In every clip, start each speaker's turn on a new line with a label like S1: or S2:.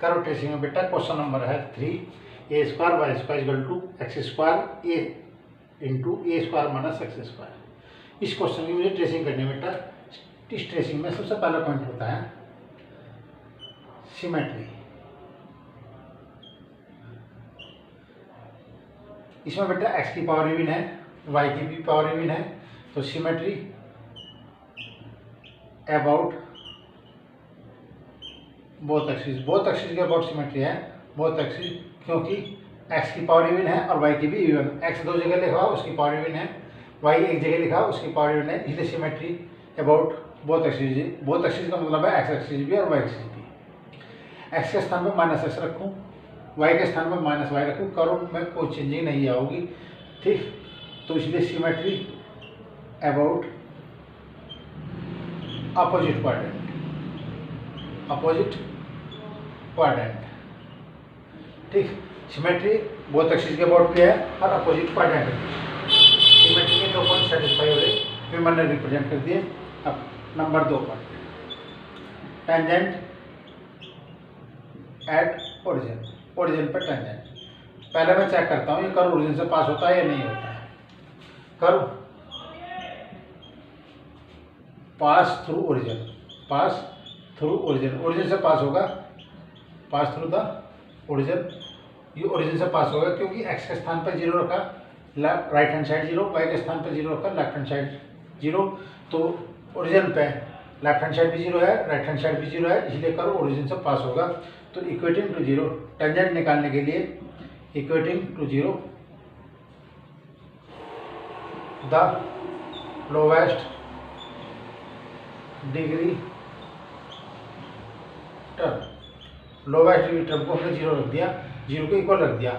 S1: Curve tracing में बेटा question number है 3, A square Y square equal to X square A into A square minus x square. इस question की मुझे tracing करनी है बेटा। इस ट्रेसिंग में सबसे पहला पॉइंट होता है सिमेट्री। इसमें बेटा एक्स की पावर इवन है, वाई की भी पावर इवन है, तो सिमेट्री अबाउट बोथ एक्सिस के अबाउट सिमेट्री है, बोथ एक्सिस, क्योंकि एक्स की पावर इवन है और वाई की भी इवन। एक्स 2 जगह लिखा उसकी पावर इवन है, वाई 1 जगह लिखा उसकी पावर इवन है, इसलिए symmetry about both axis. Both axis का मतलब है एक्स एक्सिस भी और वाई एक्सिस भी। एक्स के स्थान पर माइनस एक्स रखूँ, वाई के स्थान पर माइनस वाई रखूँ, कर्व में कोई चेंजिंग नहीं आओगी, ठीक। तो इसलिए सिमेट्री अबाउट अपोजिट क्वाड्रेंट, ठीक। सिमेट्री बोथ एक्सिस के अबाउट भी है और अपोजिट क्वाड्रेंट भी। सिमेट्री के 2 पॉइंट सेटिस्फाई हो गए, फिर मैंने रिप्रेजेंट कर दिए। अब नंबर 2 पर टेंजेंट एट ओरिजिन पर टेंजेंट। पहले मैं चेक करता हूँ ये कर्व ओरिजिन से पास होता है या नहीं होता है। कर्व पास थ्रू ओरिजिन से पास होगा, पास थ्रू द ओरिजिन। ये ओरिजिन से पास होगा क्योंकि एक्स के स्थान पर 0 रखा, राइट हैंड साइड 0, वाई के स्थान पर 0 रखा, लेफ्ट हैंड साइड 0। तो ओरिजिन पे लेफ्ट हैंड साइड भी 0 है, राइट हैंड साइड भी 0 है, इसलिए कर्व ओरिजिन से पास होगा। तो इक्वेटिंग टू 0 टेंजेंट निकालने के लिए equating to 0 the lowest degree term को हमने 0 रख दिया, 0 को इक्वल रख दिया।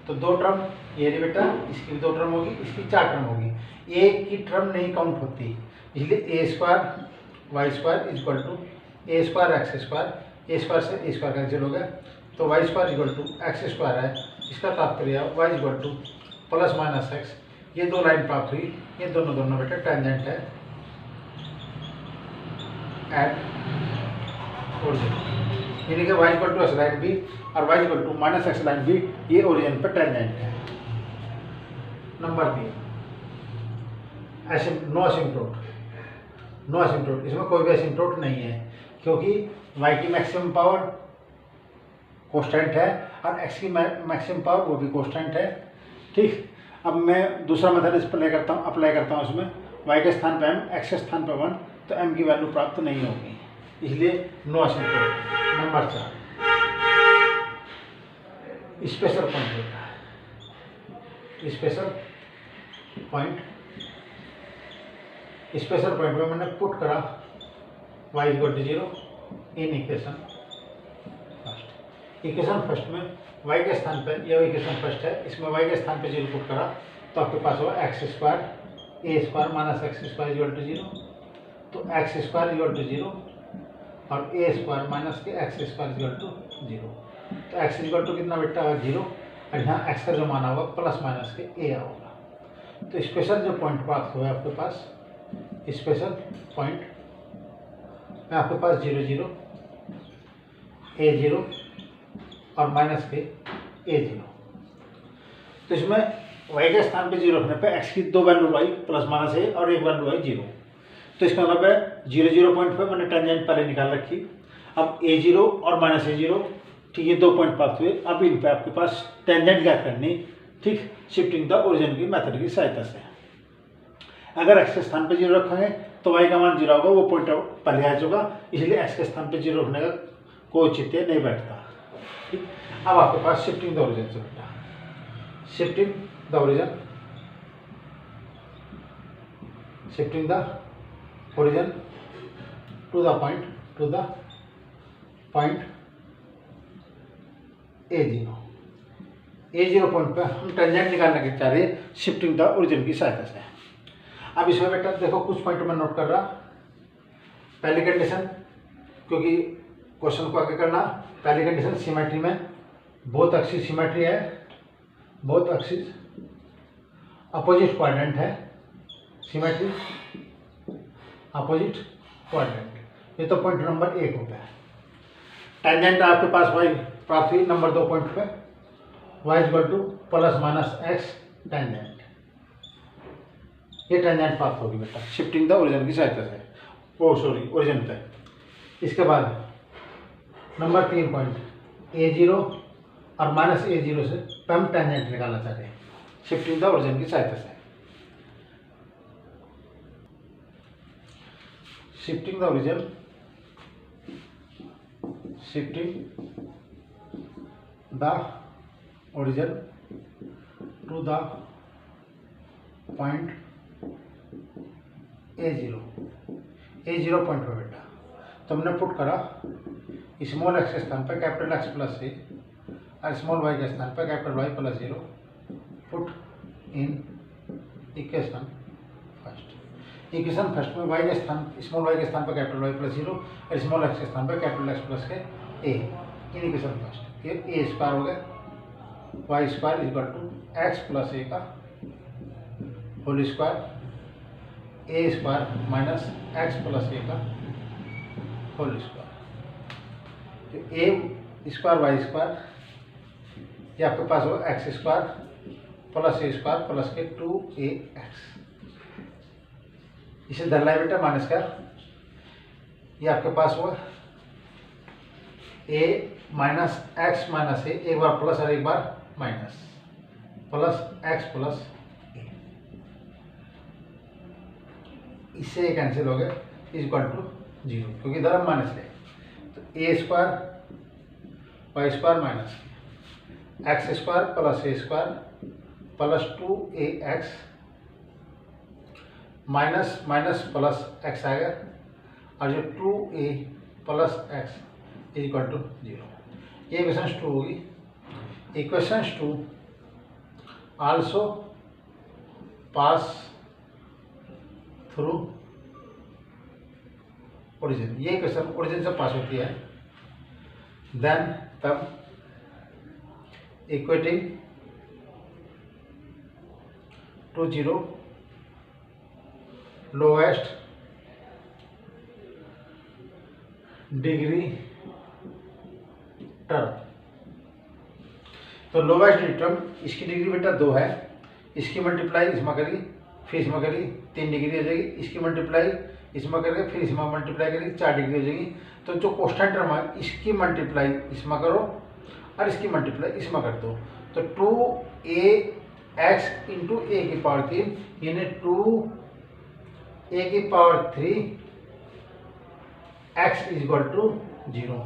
S1: तो 2 टर्म ये रही बेटा, इसकी भी 2 टर्म होगी, इसकी 4 टर्म होगी। एक की टर्म नहीं काउंट होती, इसलिए A square Y square equal to A square X square, A square से ए स्क्वायर कैंसिल हो गया, तो Y square equal to X square है। इसका तात्पर्य Y equal to plus minus X. ये 2 लाइन प्राप्त हुई, ये दोनों बेटा टेंजेंट है एट ओरिजिन, यानी कि y equal to x line b और y equal to minus x line b, ये ओरिजिन पर टेंजेंट है। नंबर 3 नो असिम्प्टोट, इसमें कोई भी असिम्प्टोट नहीं है क्योंकि वाई की मैक्सिमम पावर कांस्टेंट है और एक्स की मैक्सिमम पावर वो भी कांस्टेंट है, ठीक। अब मैं दूसरा मेथड अप्लाई करता हूँ इसमें वाई के स्थान पर m, एक्स के स्थान पर 1, तो m की वैल्यू प्राप्त नहीं होगी, इसलिए no asymptote. Number 4 special point होता है। स्पेशल पॉइंट में मैंने पुट करा y equal to 0 in equation first में y के स्थान पर, यह इक्वेशन फर्स्ट है, इसमें y के स्थान पर 0 पुट करा तो आपके पास होगा x square A square minus x square equal to 0। तो एक्स स्क्वायर इक्वल टू 0 और ए स्क्वायर माइनस के एक्स स्क्वायर इक्वल टू 0। तो एक्स इक्वल टू कितना बेटा होगा 0, और यहाँ एक्स का जो मान होगा प्लस माइनस के ए होगा। तो स्पेशल जो पॉइंट प्राप्त हुआ आपके पास, स्पेशल पॉइंट में आपके पास 0 0 ए 0 और माइनस के ए 0। तो इसमें y के स्थान पे 0 रखने पे x की 2 वैल्यू y प्लस माइनस ए और 1 वैल्यू y 0। तो इसका मतलब है 0 0 पॉइंट पे मैंने टेंजेंट पहले निकाल रखी। अब a0 और माइनस a0, ठीक है, 2 पॉइंट प्राप्त हुए। अब इन पे आपके पास टेंजेंट क्या करनी, ठीक, शिफ्टिंग द ओरिजिन की मेथड की सहायता से। अगर x के स्थान पे 0 रखेंगे तो y का मान 0 होगा, वो पॉइंट पहले आ चुका, इसलिए x के स्थान पे 0 रखने का कोई औचित्य नहीं बैठता, ठीक। अब आपके पास शिफ्टिंग द ओरिजिन से बेटा, shifting the origin to the point a0 point पर हम टेंजेंट निकालने के चाह रहे हैं शिफ्टिंग द ओरिजिन की सहायता से। अब इसमें बेटा देखो कुछ पॉइंट मैं नोट कर रहा। पहली कंडीशन, क्योंकि क्वेश्चन को आगे करना, पहली कंडीशन सिमेट्री में बोथ एक्सिस सिमेट्री है, बोथ एक्सिस अपोजिट क्वाड्रेंट है, सिमेट्री अपोजिट क्वाड्रेंट, ये तो पॉइंट नंबर 1 हो गया। टेंजेंट आपके पास वाई प्राप्त हुई नंबर 2 पॉइंट पे, y equal to plus minus x tangent, ये टेंजेंट प्राप्त होगी बेटा शिफ्टिंग द ओरिजिन की सहायता से, ओ सॉरी ओरिजिन तक। इसके बाद नंबर 3 पॉइंट A0 और माइनस A0 से हम टेंजेंट निकालना चाहते हैं शिफ्टिंग द ओरिजिन की सहायता से। Shifting the origin, shifting the origin to the point A0 point पर बेटा, तो हमने पुट करा स्मॉल एक्स के स्थान पर कैपिटल एक्स प्लस ए और स्मॉल वाई के स्थान पर capital y plus 0, put in equation first. Equation first में वाई के स्थान स्मॉल वाई के स्थान पर कैपिटल वाई प्लस 0 और स्मॉल एक्स के स्थान पर कैपिटल एक्स प्लस के ए, इन इक्वेशन फर्स्ट ये ए स्क्वायर हो गया, y square equal to x plus a का whole square, A square minus x plus a का होल स्क्वायर, तो ए स्क्वायर वाई स्क्वायर ये आपके पास हो x square plus a square plus के 2ax, इसे धरना है बेटा माइनस का, ये आपके पास हुआ ए माइनस एक्स माइनस ए, एक बार प्लस और एक बार माइनस, प्लस एक्स प्लस ए, इससे ये कैंसिल हो गया इक्वल टू 0 क्योंकि धर्म माइनस है, तो a square Y square minus x square plus a square plus 2ax minus minus plus x आएगा और जो 2a plus x equal to 0, ये इक्वेशन 2 होगी। Equation 2 also pass through origin, ये इक्वेशन ओरिजिन से पास होती है, देन तब equating to 0 lowest degree term, तो लोएस्ट डिग्री टर्म इसकी डिग्री बेटा 2 है, इसकी मल्टीप्लाई इसमें करी फिर इसमें करी 3 डिग्री हो जाएगी, इसकी मल्टीप्लाई इसमें करके फिर इसमें मल्टीप्लाई करेगी 4 डिग्री हो जाएगी, तो जो कांस्टेंट टर्म है इसकी मल्टीप्लाई इसमें करो और इसकी मल्टीप्लाई इसमें कर दो, तो 2ax इंटू ए की पावर 3 यानी 2a की पावर 3 x इक्वल टू 0,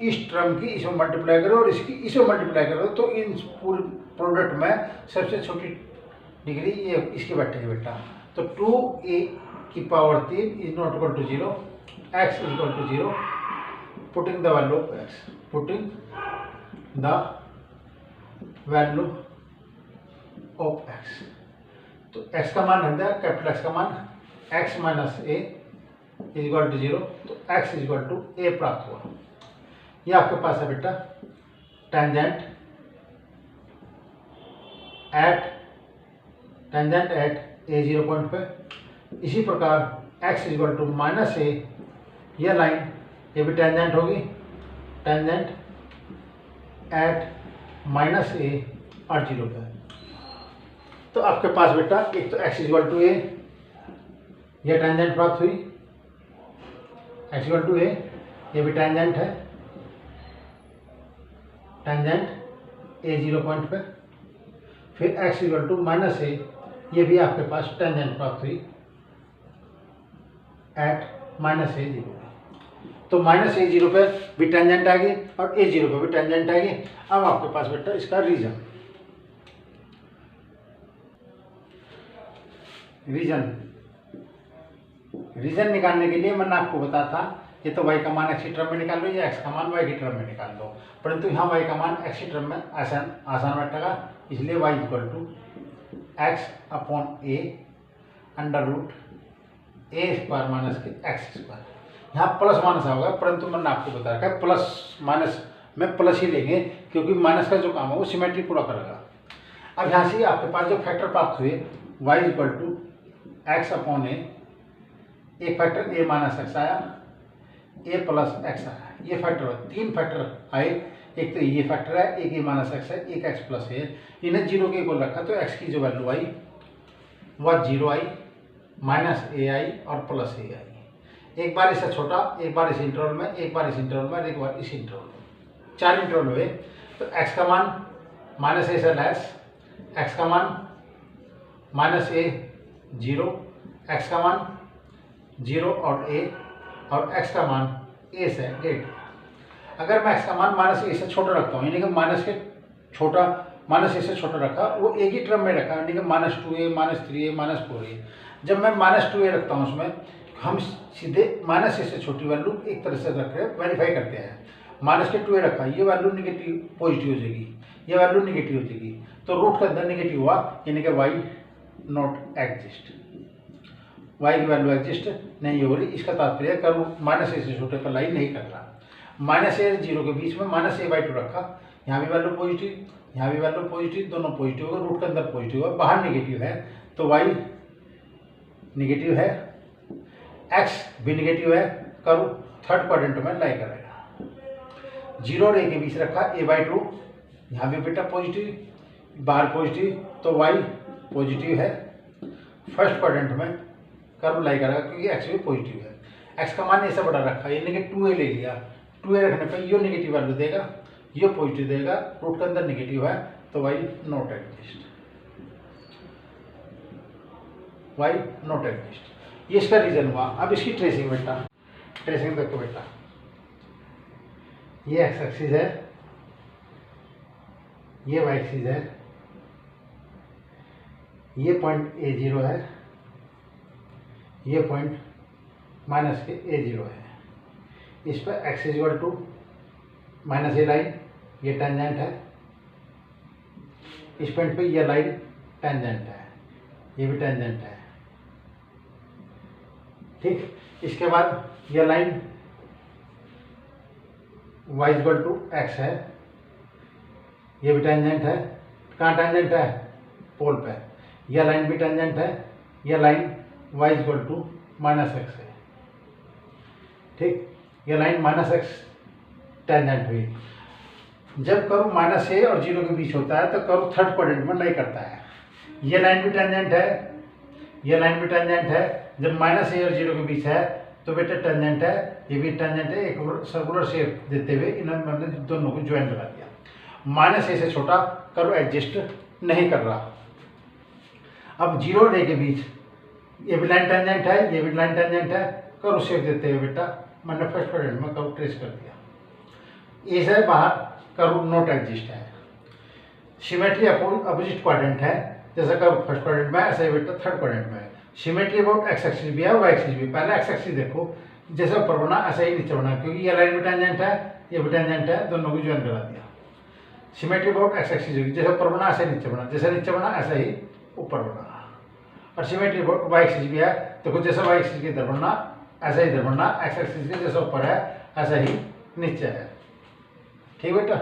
S1: इस टर्म की इसमें मल्टीप्लाई करो और इसकी इसमें मल्टीप्लाई करो, तो इन पूरे प्रोडक्ट में सबसे छोटी डिग्री ये इसकी बैठेगी बेटा, तो 2a की power 3 is not equal to 0, x equal to 0, putting the value of x, putting the value of x, तो x का मान रख दिया कैपिटल x का मान x minus a is equal to 0, तो x इज इक्वल टू ए प्राप्त हुआ। ये आपके पास है बेटा टेंजेंट एट A0 पॉइंट पे। इसी प्रकार x इक्वल टू माइनस ए, यह लाइन ये भी टेंजेंट होगी, टेंजेंट एट माइनस ए और 0 पे। तो आपके पास बेटा एक तो x इक्वल टू ए, यह टेंजेंट प्राप्त हुई, x इक्वल टू ए, ये भी टेंजेंट है, टेंजेंट A0 पॉइंट पे। फिर x इक्वल टू माइनस ए, ये भी आपके पास टेंजेंट प्राप्त हुई एट माइनस A0 पे। तो माइनस A0 पे भी टेंजेंट आएगी और A0 पे भी टेंजेंट आएगी। अब आपके पास बेटा इसका रीजन निकालने के लिए मैंने आपको बताया था, ये तो y का मान x की टर्म में निकाल लो, या x का मान y की टर्म में निकाल दो, परंतु यहाँ y का मान x की टर्म में आसान बैठेगा, इसलिए y equal to x upon a under root a square minus के एक्स स्क्वायर। यहाँ प्लस माइनस होगा, परंतु मैंने आपको बता रखा है प्लस माइनस में प्लस ही लेंगे, क्योंकि माइनस का जो काम है वो सिमेट्री पूरा करेगा। अब यहाँ से आपके पास जो फैक्टर प्राप्त हुए y equal to x upon a, एक फैक्टर a माइनस एक्स आया, ए प्लस एक्स आया, ये फैक्टर, 3 फैक्टर आए, एक तो ये फैक्टर है, एक ये माइनस एक्स है, एक एक्स प्लस है, इन्हें 0 के इक्वल रखा तो एक्स की जो वैल्यू आई वह 0 आई, माइनस ए आई और प्लस ए आई। एक बार इससे छोटा, एक बार इस इंटरवल में, एक बार इस इंटरवल में, एक बार इस इंटरवल में, 4 इंटरवल हुए। तो एक्स का मान माइनस ए से लेस, एक्स का मान माइनस ए 0, एक्स का मान 0 और ए, और एक्स का मान ए से ग्रेटर। अगर मैं एक्स का मान माइनस ए से छोटा रखता हूँ, यानी कि माइनस ए से छोटा रखा, वो एक ही टर्म में रखा, यानी कि -2a, -3a, -4a। जब मैं -2a रखता हूँ उसमें, हम सीधे माइनस ए से छोटी वैल्यू एक तरह से रख रहे वेरीफाई करते हैं। -2a रखा, ये वैल्यू निगेटिव पॉजिटिव हो जाएगी, ये वैल्यू निगेटिव हो जाएगी, तो रूट के अंदर निगेटिव हुआ, यानी कि वाई नॉट एग्जिस्ट, वाई की वैल्यू एग्जिस्ट नहीं हो रही। इसका तात्पर्य कर्व माइनस ए से छोटे पर लाई नहीं कर रहा। माइनस ए 0 के बीच में -a/2 रखा, यहाँ भी वैल्यू पॉजिटिव, यहाँ भी वैल्यू पॉजिटिव, दोनों पॉजिटिव होगा, रूट के अंदर पॉजिटिव है, बाहर निगेटिव है, तो वाई निगेटिव है, एक्स भी निगेटिव है, कर्व थर्ड क्वाड्रेंट में लाई करेगा। 0 और a के बीच रखा a/2, यहाँ भी बेटा पॉजिटिव, बाहर पॉजिटिव, तो वाई पॉजिटिव है, फर्स्ट क्वाड्रेंट में कर्व लाई करेगा क्योंकि एक्स भी पॉजिटिव है। एक्स का मान ऐसा बड़ा रखा, यानी कि 2a ले लिया, 2a रखने पर ये निगेटिव वैल्यू देगा, ये पॉजिटिव देगा, रूट के अंदर निगेटिव है, तो y not exist, y not exist. ये इसका रीजन हुआ। अब इसकी ट्रेसिंग बेटा, ट्रेसिंग देखो बेटा, ये एक्स एक्सिस है, ये वाई एक्सिस है, ये पॉइंट a0 है, ये पॉइंट माइनस के a0 है। इस पर x equal to minus a line, ये टेंजेंट है, इस पॉइंट पे ये लाइन टेंजेंट है, ये भी टेंजेंट है, ठीक। इसके बाद ये line y equal to x है, ये भी टेंजेंट है, कहाँ टेंजेंट है? पोल पे। यह लाइन भी टेंजेंट है, यह line y equal to minus x है, ठीक। यह लाइन माइनस एक्स टेंजेंट हुई। जब कर्व माइनस ए और 0 के बीच होता है तो कर्व थर्ड क्वाड्रेंट में लाई करता है। यह लाइन भी टेंजेंट है, यह लाइन भी टेंजेंट है। जब माइनस ए और 0 के बीच है तो बेटा टेंजेंट है, ये भी टेंजेंट है। एक सर्कुलर शेप देते हुए इन्होंने मैंने दोनों को ज्वाइन करा दिया। माइनस ए से छोटा कर्व एडजस्ट नहीं कर रहा। अब 0 और ए के बीच ये भी लाइन टेंजेंट है, ये भी लाइन टेंजेंट है। कर्व शेप देते हुए बेटा मैंने फर्स्ट क्वाड्रेंट में कर्व ट्रेस कर दिया। ए से बाहर कर्व नॉट एग्जिस्ट है। सिमेट्री अपोजिट क्वाड्रेंट है, जैसा कर्व फर्स्ट क्वाड्रेंट में ऐसा ही बेटा थर्ड क्वाड्रेंट में है। सिमेट्री अबाउट एक्स एक्सिस भी है, वाई एक्सिस भी। पहले एक्स एक्सिस देखो, जैसे ऊपर बना ऐसा ही नीचे बना, क्योंकि ये लाइन भी टेंजेंट है, ये भी टेंजेंट है, दोनों को ज्वाइन करा दिया। सिमेट्री अबाउट एक्स एक्सिस होगी, जैसे ऊपर बना ऐसे नीचे बना, जैसे नीचे बना ऐसा ही ऊपर बना। और सिमेट्री अबाउट वाई एक्सिस भी है, देखो जैसे वाई एक्सिस के इधर बनना ऐसा ही इधर बनना, एक्स एक्सिस के जैसा ऊपर है ऐसा ही नीचे है, ठीक बेटा।